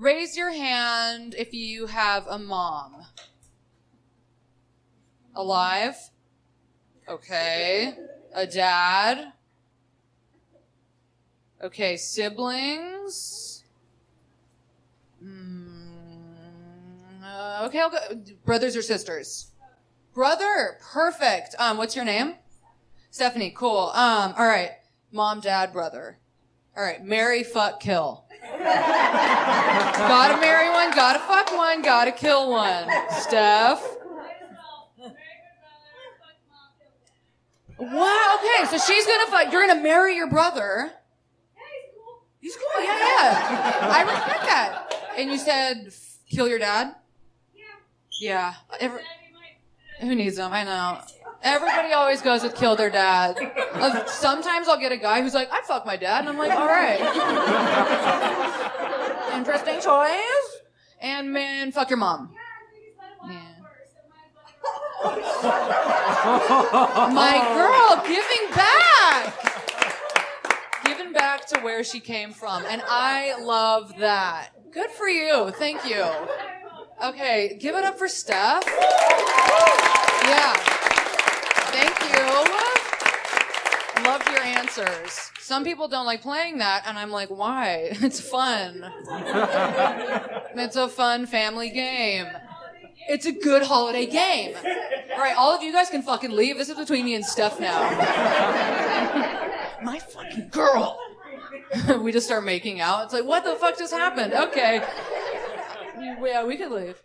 Raise your hand if you have a mom. Alive? Okay. A dad? Okay, siblings? Okay, I'll go. Brothers or sisters? Brother, perfect. What's your name? Stephanie, cool. All right. Mom, dad, brother. All right, marry, fuck, kill. Gotta marry one, gotta fuck one, gotta kill one. Steph? Wow, okay, so she's gonna fuck, you're gonna marry your brother. He's cool, yeah. I respect that. And you said kill your dad? Yeah. Who needs them? I know. Everybody always goes with kill their dad. Sometimes I'll get a guy who's like, I fuck my dad. And I'm like, all right. Interesting choice. And man, fuck your mom. Yeah. My girl, giving back. Giving back to where she came from. And I love that. Good for you. Thank you. Okay, give it up for Steph. Yeah. Thank you. Loved your answers. Some people don't like playing that, and I'm like, why? It's fun. It's a fun family game. It's a good holiday game. All right, all of you guys can fucking leave. This is between me and Steph now. My fucking girl. We just start making out. It's like, what the fuck just happened? Okay. Yeah, we could leave.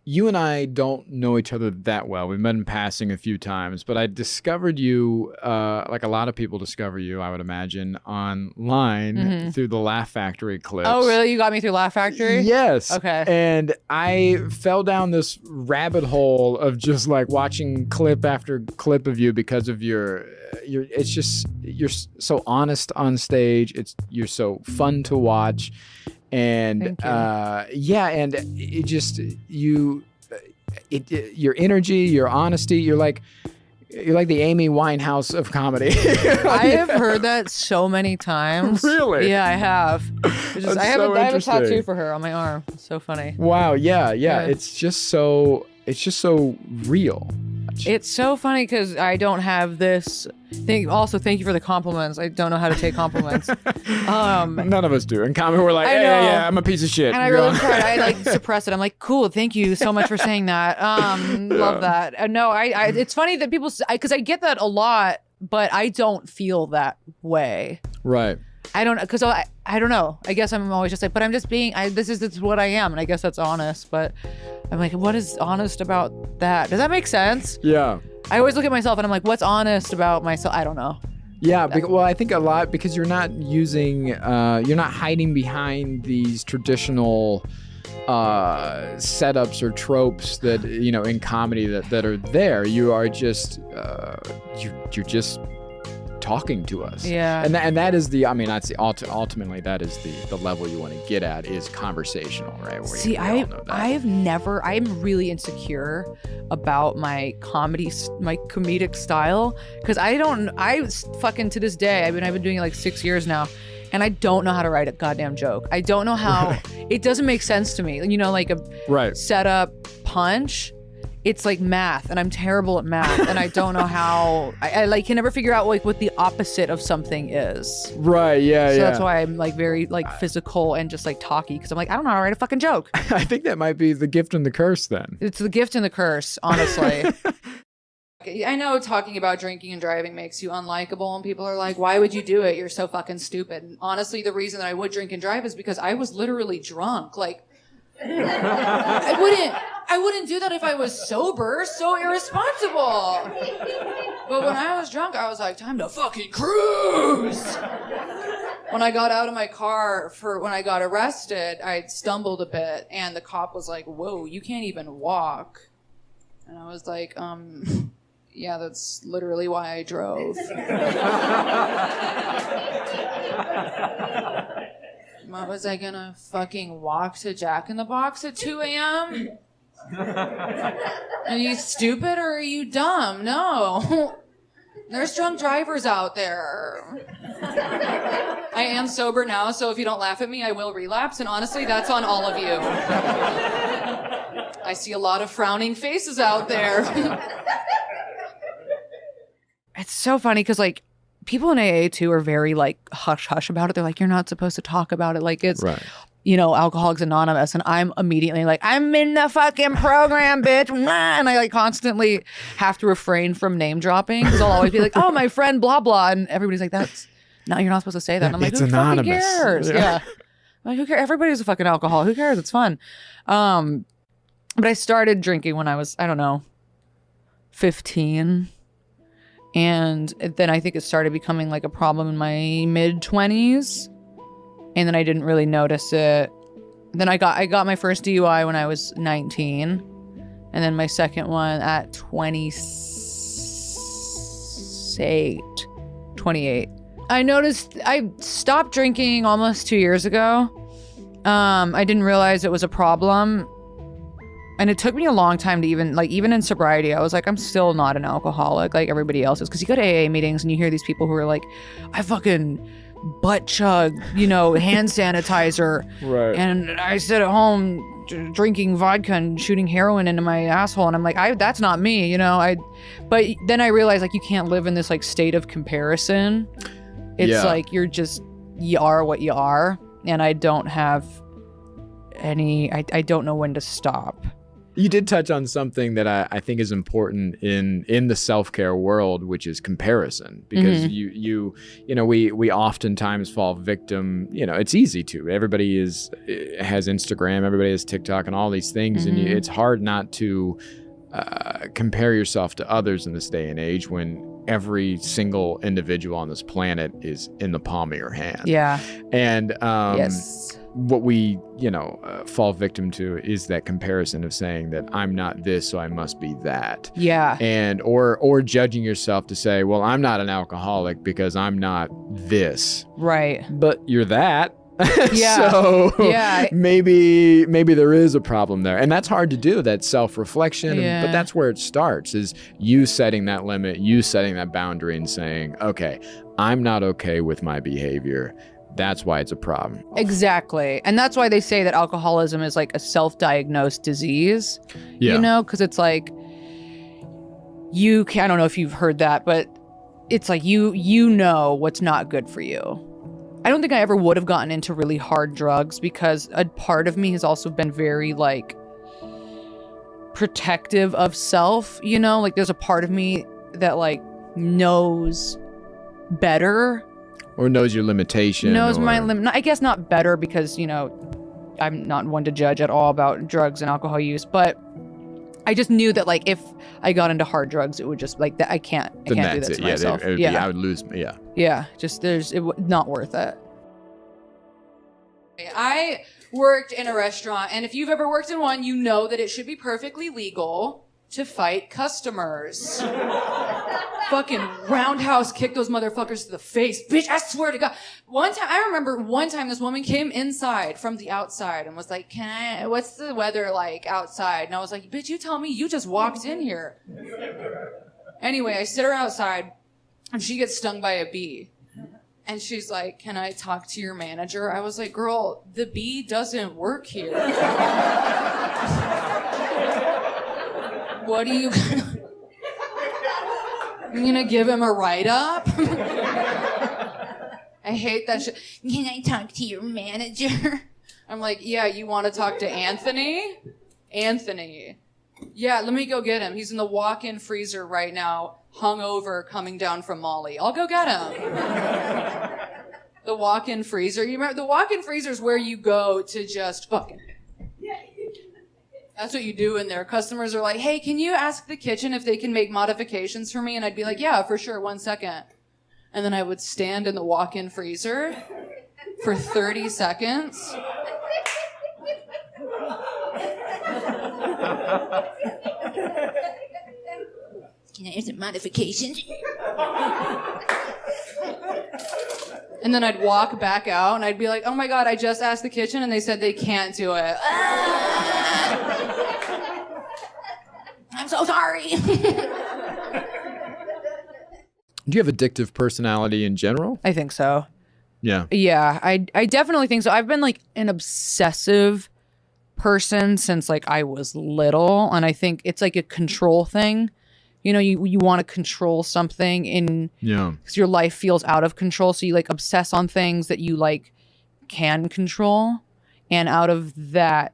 You and I don't know each other that well. We've met in passing a few times, but I discovered you, like a lot of people discover you, I would imagine, online through the Laugh Factory clips. Oh, really? You got me through Laugh Factory? Yes. Okay. And I fell down this rabbit hole of just like watching clip after clip of you because of your it's just, you're so honest on stage. You're so fun to watch. And yeah, and it just your energy, your honesty, you're like the Amy Winehouse of comedy. I have heard that so many times. Really? Yeah, I have. I have a tattoo for her on my arm. It's so funny. Wow. Yeah. It's just so real. It's so funny because I don't have this thing. Also, thank you for the compliments. I don't know how to take compliments. None of us do. In comedy, we're like, yeah, I'm a piece of shit. And I really tried. I like suppress it. I'm like, cool. Thank you so much for saying that. Love that. No, it's funny that people, because I get that a lot, but I don't feel that way. Right. I don't, because I don't know. I guess I'm always just like, but I'm just being, this is what I am. And I guess that's honest, but I'm like, what is honest about that? Does that make sense? Yeah. I always look at myself and I'm like, what's honest about myself? I don't know. Yeah. Well, I think a lot because you're not using, you're not hiding behind these traditional setups or tropes that, in comedy that are there. You are just, you're just talking to us. Yeah. And that is ultimately that is the level you want to get at is conversational, right? See, I'm really insecure about my comedic style because I fucking to this day, I've been doing it like 6 years now. And I don't know how to write a goddamn joke. I don't know how, it doesn't make sense to me. Like a setup punch. It's like math, and I'm terrible at math, and I don't know how. I like can never figure out like what the opposite of something is. Right. Yeah. So that's why I'm like very like physical and just like talky because I'm like I don't know how to write a fucking joke. I think that might be the gift and the curse then. It's the gift and the curse, honestly. I know talking about drinking and driving makes you unlikable, and people are like, "Why would you do it? You're so fucking stupid." And honestly, the reason that I would drink and drive is because I was literally drunk. Like, I wouldn't do that if I was sober. So irresponsible. But when I was drunk, I was like, time to fucking cruise. When I got out of my car when I got arrested, I stumbled a bit, and the cop was like, "Whoa, you can't even walk." And I was like, yeah, that's literally why I drove. Was I gonna fucking walk to Jack in the Box at 2 a.m.? Are you stupid or are you dumb? No. There's drunk drivers out there. I am sober now, so if you don't laugh at me, I will relapse. And honestly, that's on all of you. I see a lot of frowning faces out there. It's so funny because like people in AA too are very like hush hush about it. They're like, you're not supposed to talk about it. Like it's, Right. you know, Alcoholics Anonymous. And I'm immediately like, I'm in the fucking program, bitch. And I like constantly have to refrain from name dropping because I'll always be like, oh, my friend, blah, blah. And everybody's like, no, you're not supposed to say that. And I'm like, It's who anonymous. fucking cares? Yeah. I'm like, who cares? Everybody's a fucking alcoholic. Who cares? It's fun. But I started drinking when I was, I don't know, 15. And then I think it started becoming like a problem in my mid-20s. And then I didn't really notice it. Then I got my first DUI when I was 19. And then my second one at 28. I noticed I stopped drinking almost 2 years ago. I didn't realize it was a problem. And it took me a long time to even in sobriety, I was like, I'm still not an alcoholic like everybody else is. Because you go to AA meetings and you hear these people who are like, I fucking butt chug, hand sanitizer. Right. And I sit at home drinking vodka and shooting heroin into my asshole. And I'm like, that's not me, But then I realized like you can't live in this like state of comparison. It's like you are what you are. And I don't have I don't know when to stop. You did touch on something that I think is important in the self-care world, which is comparison, because we oftentimes fall victim. It's easy to. Everybody has Instagram, everybody has TikTok, and all these things, and it's hard not to compare yourself to others in this day and age when every single individual on this planet is in the palm of your hand. Yeah. And yes. What we, fall victim to is that comparison of saying that I'm not this, so I must be that. Yeah. And or judging yourself to say, well, I'm not an alcoholic because I'm not this. Right. But you're that. Yeah. So yeah. maybe there is a problem there. And that's hard to do, that self-reflection. Yeah. But that's where it starts, is you setting that limit, you setting that boundary and saying, okay, I'm not okay with my behavior. That's why it's a problem. Exactly. And that's why they say that alcoholism is like a self-diagnosed disease. Yeah. Because it's like I don't know if you've heard that, but it's like you know what's not good for you. I don't think I ever would have gotten into really hard drugs because a part of me has also been very like protective of self, like there's a part of me that like knows better. Or knows your limitation. My limit. I guess not better because, I'm not one to judge at all about drugs and alcohol use, but I just knew that like if I got into hard drugs, it would just like that. I can't do that to myself. I would lose. Yeah. Yeah. Just not worth it. I worked in a restaurant, and if you've ever worked in one, you know that it should be perfectly legal to fight customers. Fucking roundhouse kick those motherfuckers to the face. Bitch, I swear to God. I remember one time this woman came inside from the outside and was like, what's the weather like outside? And I was like, bitch, you tell me, you just walked in here. Anyway, I sit her outside and she gets stung by a bee. And she's like, can I talk to your manager? I was like, girl, the bee doesn't work here. What are you gonna... I'm gonna give him a write-up? I hate that shit. Can I talk to your manager? I'm like, yeah, you want to talk to Anthony? Anthony. Yeah, let me go get him. He's in the walk-in freezer right now, hungover, coming down from Molly. I'll go get him. The walk-in freezer. You remember, the walk-in freezer is where you go to just fucking... That's what you do in there. Customers are like, hey, can you ask the kitchen if they can make modifications for me? And I'd be like, yeah, for sure, 1 second. And then I would stand in the walk-in freezer for 30 seconds. Can I have some modifications? And then I'd walk back out and I'd be like, oh my God, I just asked the kitchen and they said they can't do it. I'm so sorry. Do you have addictive personality in general? I think so. Yeah. Yeah, I definitely think so. I've been like an obsessive person since like I was little, and I think it's like a control thing. You know, you want to control something because your life feels out of control, so you like obsess on things that you like can control, and out of that,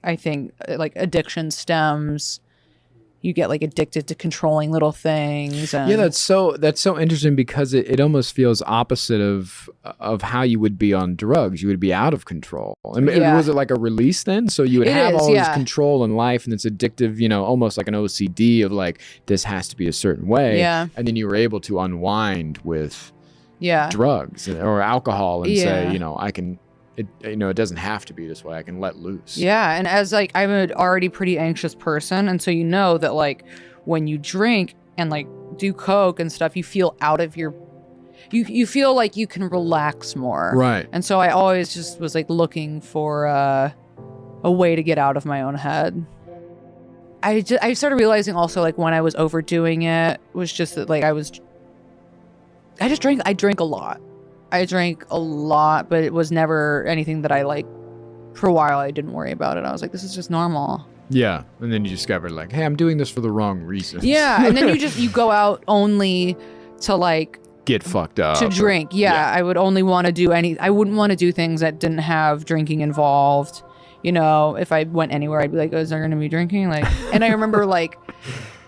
I think like addiction stems. You get like addicted to controlling little things. And... Yeah, that's so interesting because it almost feels opposite of how you would be on drugs. You would be out of control. I mean, was it like a release then? So you would have all this control in life, and it's addictive. You know, almost like an OCD of like this has to be a certain way. Yeah. And then you were able to unwind with drugs or alcohol and say, you know, I can. It doesn't have to be this way. I can let loose. Yeah, and as like I'm an already pretty anxious person, and so you know that like when you drink and like do coke and stuff, you feel out of your, you feel like you can relax more. Right. And so I always just was like looking for a way to get out of my own head. I started realizing also like when I was overdoing it was just that like I drank a lot. I drank a lot, but it was never anything that I like. For a while, I didn't worry about it. I was like, this is just normal. Yeah. And then you discovered like, hey, I'm doing this for the wrong reasons. Yeah. And then you go out only to like get fucked up. To drink. Yeah. I would only want to do I wouldn't want to do things that didn't have drinking involved. You know, if I went anywhere, I'd be like, oh, is there going to be drinking? Like, and I remember like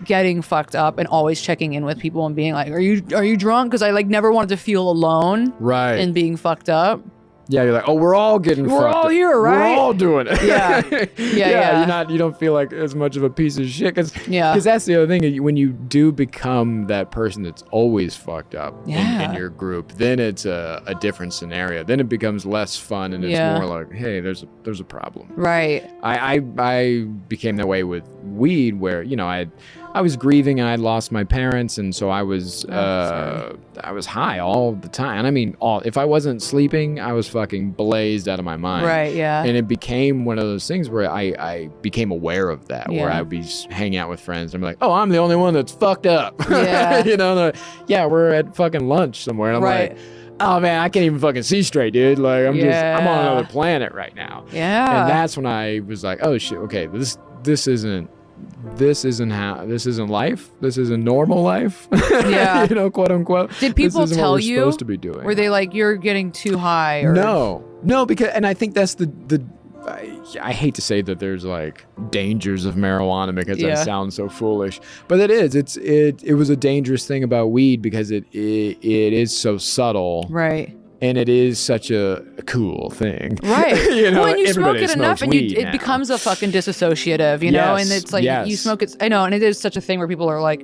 getting fucked up and always checking in with people and being like, are you drunk? Because I like never wanted to feel alone. Right. And being fucked up. Yeah, you're like, oh, we're all getting fucked up. We're all here, right? We're all doing it. Yeah. Yeah. You don't feel like as much of a piece of shit. Because that's the other thing. When you do become that person that's always fucked up in your group, then it's a different scenario. Then it becomes less fun and it's more like, hey, there's a problem. Right. I became that way with weed where, you know, I was grieving and I lost my parents, and so I was high all the time. And I mean, if I wasn't sleeping, I was fucking blazed out of my mind. Right, yeah. And it became one of those things where I became aware of that, where I'd be hanging out with friends and I'm like, oh, I'm the only one that's fucked up. Yeah. You know, we're at fucking lunch somewhere, and I'm like, oh man, I can't even fucking see straight, dude. Like I'm on another planet right now. Yeah. And that's when I was like, oh shit, okay, this isn't life. This isn't normal life. Yeah. You know, quote unquote. Did people tell you? Supposed to be doing. Were they like, you're getting too high? Or... No, because, and I think that's I hate to say that there's like dangers of marijuana because that sounds so foolish, but it is. It was a dangerous thing about weed because it is so subtle. Right. And it is such a cool thing. Right. You know, when you smoke it enough and it becomes a fucking disassociative, you know? And it's like you smoke it. I know. And it is such a thing where people are like,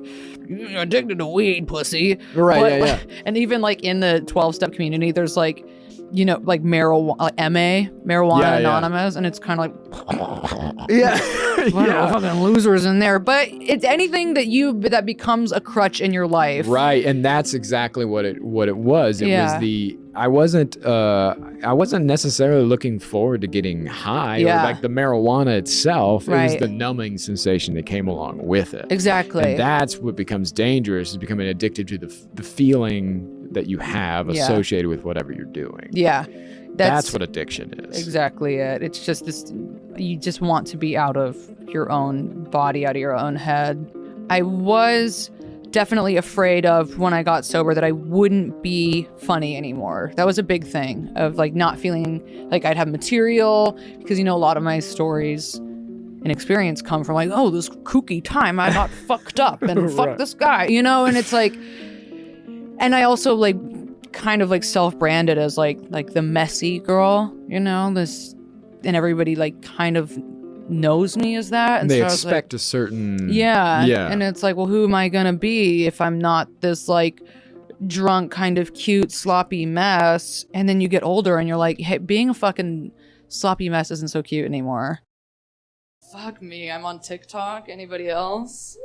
you're addicted to weed, pussy. Right. Yeah. And even like in the 12-step community, there's like, you know, like marijuana Anonymous. And it's kind of like, fucking losers in there. But it's anything that becomes a crutch in your life. Right. And that's exactly what it was. It was I wasn't necessarily looking forward to getting high or like the marijuana itself. It was the numbing sensation that came along with it. Exactly. And that's what becomes dangerous, is becoming addicted to the feeling that you have associated with whatever you're doing. Yeah. That's what addiction is. Exactly it. It's just this, you just want to be out of your own body, out of your own head. I was definitely afraid of when I got sober that I wouldn't be funny anymore. That was a big thing of like not feeling like I'd have material, because, you know, a lot of my stories and experience come from like, oh, this kooky time I got fucked up and fuck this guy, you know? And it's like, and I also like kind of like self-branded as like the messy girl, you know, this, and everybody like kind of knows me as that, and they so expect a certain and it's like, well, who am I gonna be if I'm not this like drunk kind of cute sloppy mess? And then you get older and you're like, hey, being a fucking sloppy mess isn't so cute anymore. Fuck me, I'm on TikTok. Anybody else?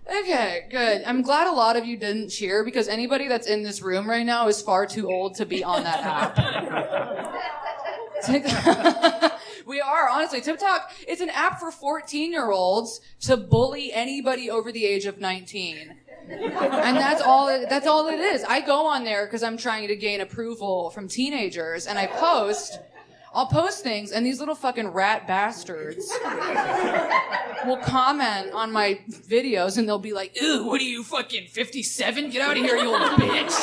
Okay, good. I'm glad a lot of you didn't cheer, because anybody that's in this room right now is far too old to be on that app. We are, honestly. TikTok, it's an app for 14-year-olds to bully anybody over the age of 19. And that's all it is. I go on there because I'm trying to gain approval from teenagers, and I'll post things, and these little fucking rat bastards will comment on my videos, and they'll be like, ew, what are you, fucking 57? Get out of here, you old bitch.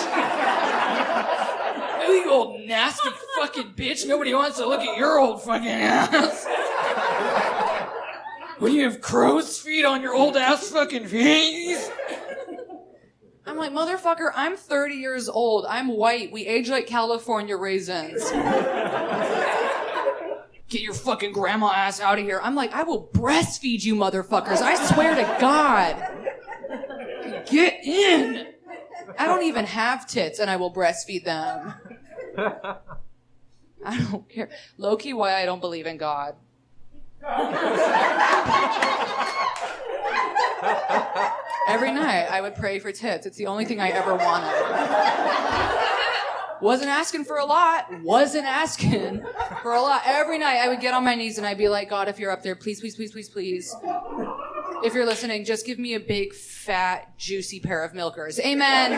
Ew, you old nasty fucking bitch. Nobody wants to look at your old fucking ass. What do you have, crow's feet on your old ass fucking face? I'm like, motherfucker, I'm 30 years old. I'm white. We age like California raisins. Get your fucking grandma ass out of here. I'm like, I will breastfeed you motherfuckers. I swear to God. Get in. I don't even have tits, and I will breastfeed them. I don't care. Low-key, why I don't believe in God. Every night I would pray for tits. It's the only thing I ever wanted. Wasn't asking for a lot. Every night I would get on my knees and I'd be like, God, if you're up there, please, please, please, please, please. If you're listening, just give me a big, fat, juicy pair of milkers. Amen.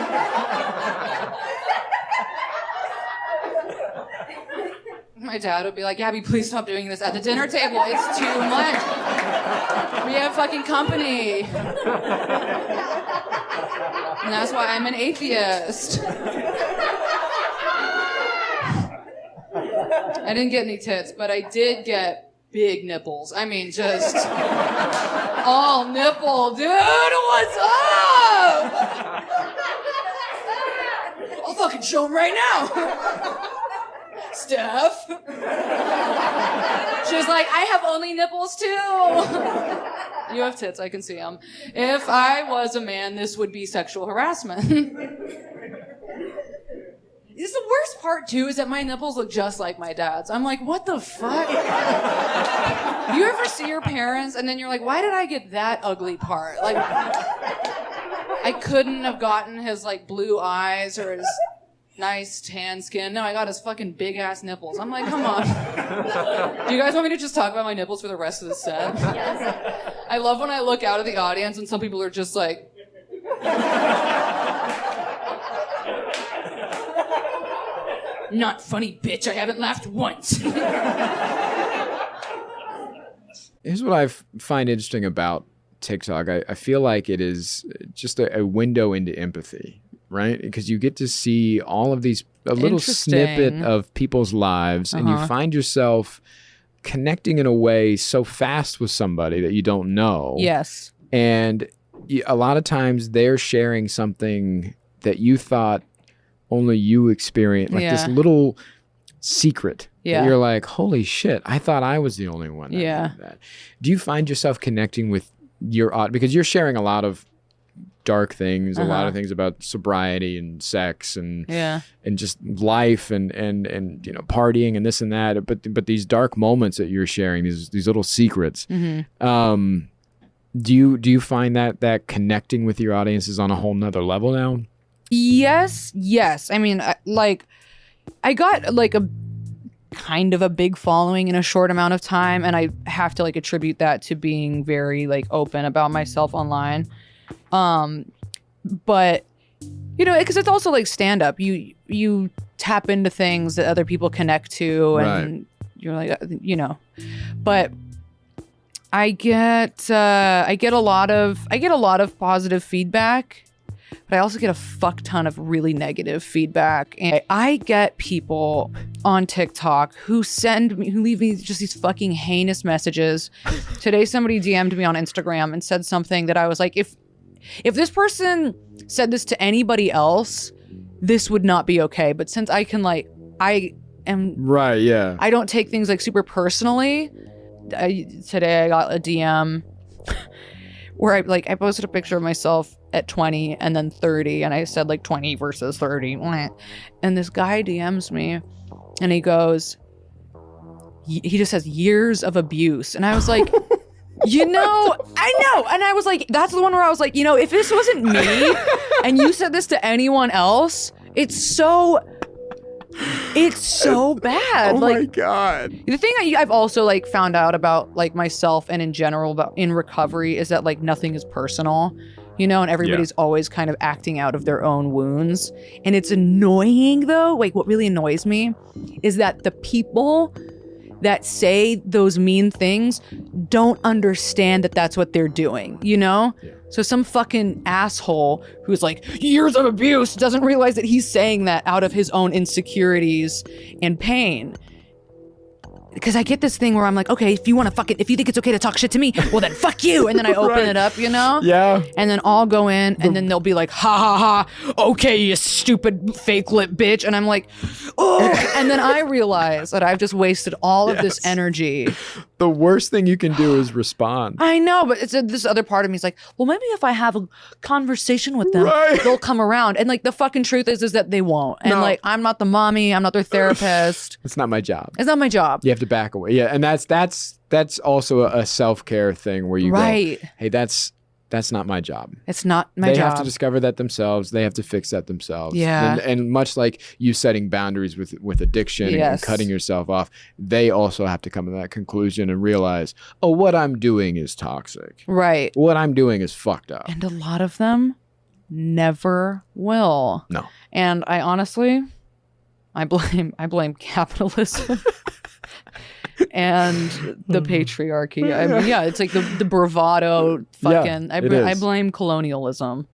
My dad would be like, Gabby, please stop doing this at the dinner table. It's too much. We have fucking company. And that's why I'm an atheist. I didn't get any tits, but I did get big nipples. I mean, just all nipple. Dude, what's up? I'll fucking show him right now. Steph. She was like, I have only nipples too. You have tits, I can see them. If I was a man, this would be sexual harassment. This is the worst part too, is that my nipples look just like my dad's. I'm like, what the fuck? You ever see your parents and then you're like, why did I get that ugly part? Like, I couldn't have gotten his like blue eyes or his nice tan skin. No, I got his fucking big ass nipples. I'm like, come on. Do you guys want me to just talk about my nipples for the rest of the set? Yes. I love when I look out at the audience and some people are just like... Not funny, bitch. I haven't laughed once. Here's what I find interesting about TikTok. I feel like it is just a window into empathy, right? Because you get to see all of these, a little snippet of people's lives, and you find yourself connecting in a way so fast with somebody that you don't know. Yes. And a lot of times they're sharing something that you thought only you experienced, like this little secret. Yeah. You're like, holy shit, I thought I was the only one that had that. Do you find yourself connecting with your audience? Because you're sharing a lot of dark things, a lot of things about sobriety and sex and just life and you know, partying and this and that. But these dark moments that you're sharing, these little secrets, do you find that connecting with your audience is on a whole nother level now? Yes. I mean, I got like a kind of a big following in a short amount of time, and I have to like attribute that to being very like open about myself online. But you know, because it's also like stand up. You tap into things that other people connect to, and you're like, you know. But I get a lot of positive feedback. But I also get a fuck ton of really negative feedback. And I get people on TikTok who leave me just these fucking heinous messages. Today, somebody DM'd me on Instagram and said something that I was like, if this person said this to anybody else, this would not be okay. But since I can I don't take things like super personally. Today I got a DM where I posted a picture of myself at 20 and then 30, and I said like 20 versus 30. And this guy DMs me and he goes, he just says years of abuse. And I was like, you know, I know. And I was like, that's the one where I was like, you know, if this wasn't me and you said this to anyone else, it's so bad. Oh like, my God. The thing I've also like found out about like myself and in general about in recovery is that like nothing is personal. you know, and everybody's always kind of acting out of their own wounds. And it's annoying though. Like what really annoys me is that the people that say those mean things don't understand that that's what they're doing, you know? Yeah. So some fucking asshole who's like, years of abuse, doesn't realize that he's saying that out of his own insecurities and pain. Because I get this thing where I'm like, okay, if you think it's okay to talk shit to me, well then fuck you. And then I open it up, you know? Yeah. And then I'll go in and then they'll be like, ha ha ha, okay, you stupid fake lip bitch. And I'm like, oh. And then I realize that I've just wasted all of this energy. The worst thing you can do is respond. I know, but it's this other part of me is like, well, maybe if I have a conversation with them, they'll come around. And like the fucking truth is that they won't. And like, I'm not the mommy, I'm not their therapist. It's not my job. It's not my job. You have to back away. Yeah, and that's also a self-care thing where you go, hey, that's not my job. It's not my job. They have to discover that themselves. They have to fix that themselves. Yeah. And much like you setting boundaries with addiction and cutting yourself off, they also have to come to that conclusion and realize, oh, what I'm doing is toxic. Right. What I'm doing is fucked up. And a lot of them never will. No. And I honestly, I blame capitalism. And the patriarchy. I mean, yeah, it's like the bravado fucking. I blame colonialism.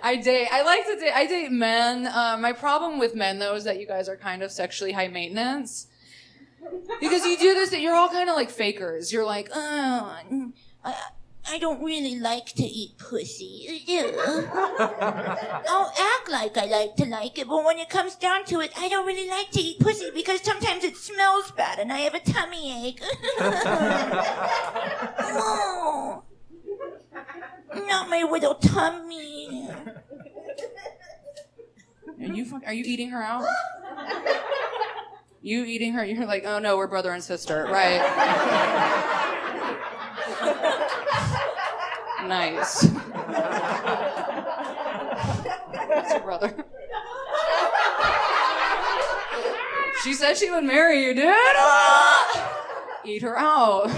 I date men. My problem with men though is that you guys are kind of sexually high maintenance. Because you do this, that you're all kind of like fakers. You're like, oh, I don't really like to eat pussy. I'll act like I like it, but when it comes down to it, I don't really like to eat pussy because sometimes it smells bad and I have a tummy ache. Oh, not my little tummy. Are you eating her out? You eating her? You're like, oh no, we're brother and sister, right? Nice. That's your brother. She said she would marry you, dude. Eat her out.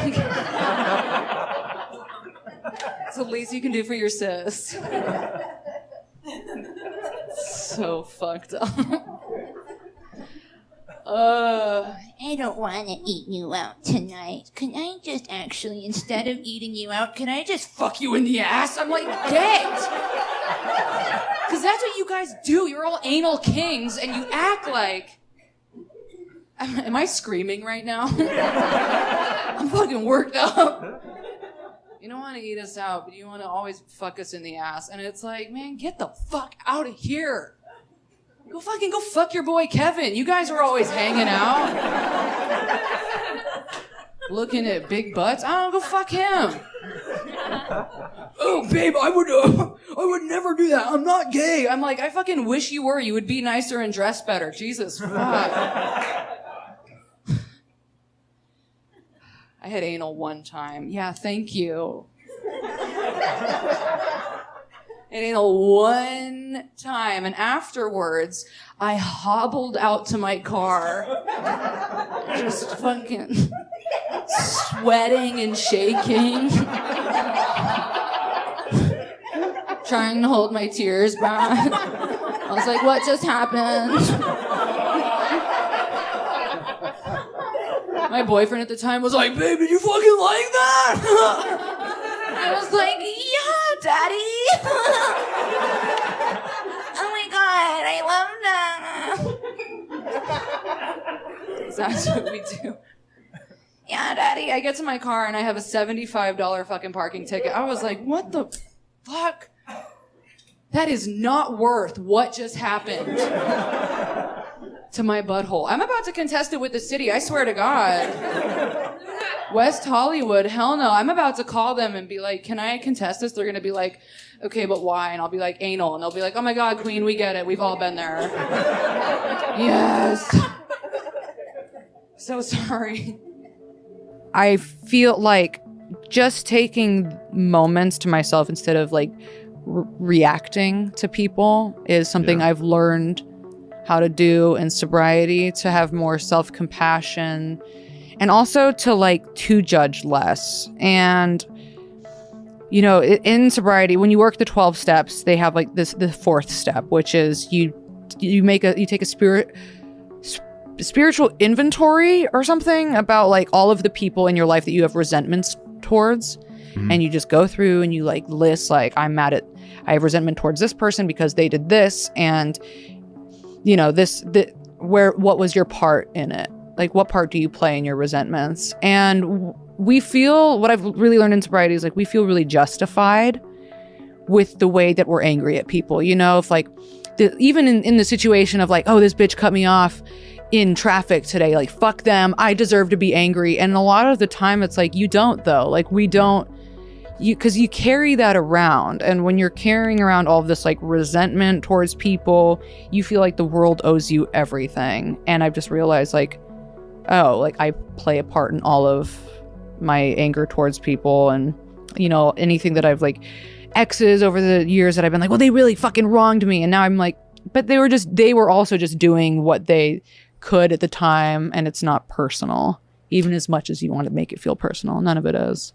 It's the least you can do for your sis. So fucked up. I don't want to eat you out tonight. Can I just actually, instead of eating you out, can I just fuck you in the ass? I'm like, get! Because that's what you guys do. You're all anal kings, and you act like... Am I screaming right now? I'm fucking worked up. You don't want to eat us out, but you want to always fuck us in the ass. And it's like, man, get the fuck out of here. Go fuck your boy Kevin. You guys are always hanging out. Looking at big butts. I don't go fuck him. Oh, babe, I would never do that. I'm not gay. I'm like, I fucking wish you were. You would be nicer and dress better. Jesus, fuck. I had anal one time. Yeah, thank you. And anal one time, and afterwards, I hobbled out to my car, just fucking sweating and shaking, trying to hold my tears back. I was like, what just happened? My boyfriend at the time was like, babe, did you fucking like that? I was like, yeah, daddy. Oh my God, I love that. That's what we do. Yeah, daddy. I get to my car and I have a $75 fucking parking ticket. I was like, what the fuck? That is not worth what just happened to my butthole. I'm about to contest it with the city. I swear to God. West Hollywood, hell no. I'm about to call them and be like, can I contest this? They're going to be like, okay, but why? And I'll be like, anal. And they'll be like, oh my God, queen, we get it. We've all been there. Yes. So sorry. I feel like just taking moments to myself instead of like reacting to people is something I've learned how to do in sobriety, to have more self-compassion and also to judge less. And you know, in sobriety, when you work the 12 steps, they have like the fourth step, which is you take a spiritual inventory or something about like all of the people in your life that you have resentments towards. And you just go through and you like list like, I have resentment towards this person because they did this, and you know, what was your part in it? Like, what part do you play in your resentments? And what I've really learned in sobriety is like, we feel really justified with the way that we're angry at people. You know, if like, even in the situation of like, oh, this bitch cut me off in traffic today, like, fuck them, I deserve to be angry. And a lot of the time it's like, you don't though. Like, we don't, because you carry that around. And when you're carrying around all of this like resentment towards people, you feel like the world owes you everything. And I've just realized like, oh, like I play a part in all of my anger towards people. And, you know, anything that I've like exes over the years that I've been like, well, they really fucking wronged me. And now I'm like, but they were also just doing what they could at the time. And it's not personal, even as much as you want to make it feel personal. None of it is.